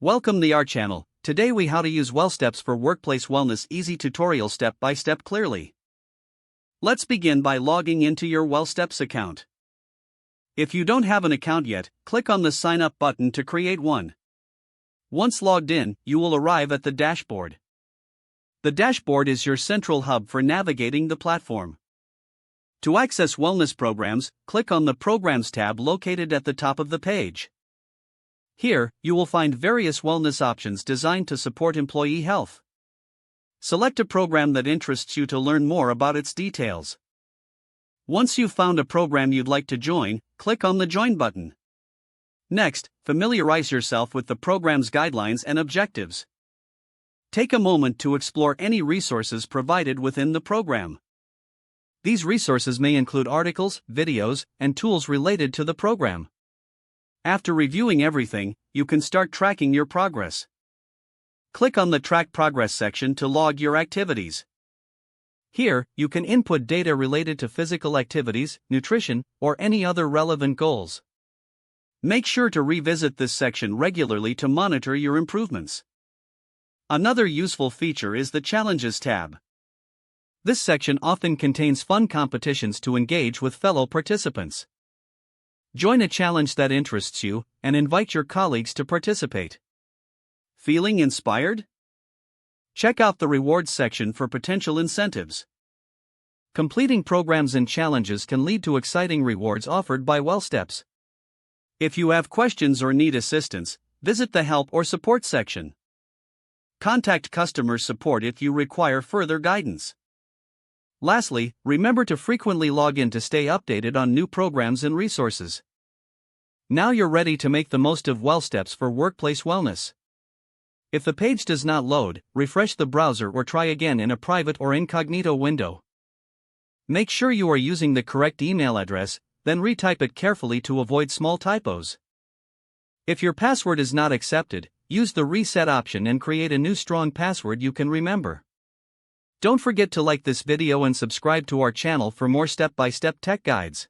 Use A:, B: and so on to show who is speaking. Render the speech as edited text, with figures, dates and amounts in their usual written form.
A: Welcome to our channel. Today we how to use WellSteps for workplace wellness easy tutorial step by step clearly. Let's begin by logging into your WellSteps account. If you don't have an account yet, click on the sign up button to create one. Once logged in, you will arrive at the dashboard. The dashboard is your central hub for navigating the platform. To access wellness programs, click on the Programs tab located at the top of the page. Here, you will find various wellness options designed to support employee health. Select a program that interests you to learn more about its details. Once you've found a program you'd like to join, click on the Join button. Next, familiarize yourself with the program's guidelines and objectives. Take a moment to explore any resources provided within the program. These resources may include articles, videos, and tools related to the program. After reviewing everything, you can start tracking your progress. Click on the Track Progress section to log your activities. Here, you can input data related to physical activities, nutrition, or any other relevant goals. Make sure to revisit this section regularly to monitor your improvements. Another useful feature is the Challenges tab. This section often contains fun competitions to engage with fellow participants. Join a challenge that interests you, and invite your colleagues to participate. Feeling inspired? Check out the Rewards section for potential incentives. Completing programs and challenges can lead to exciting rewards offered by WellSteps. If you have questions or need assistance, visit the Help or Support section. Contact customer support if you require further guidance. Lastly, remember to frequently log in to stay updated on new programs and resources. Now you're ready to make the most of WellSteps for workplace wellness. If the page does not load, refresh the browser or try again in a private or incognito window. Make sure you are using the correct email address, then retype it carefully to avoid small typos. If your password is not accepted, use the reset option and create a new strong password you can remember. Don't forget to like this video and subscribe to our channel for more step-by-step tech guides.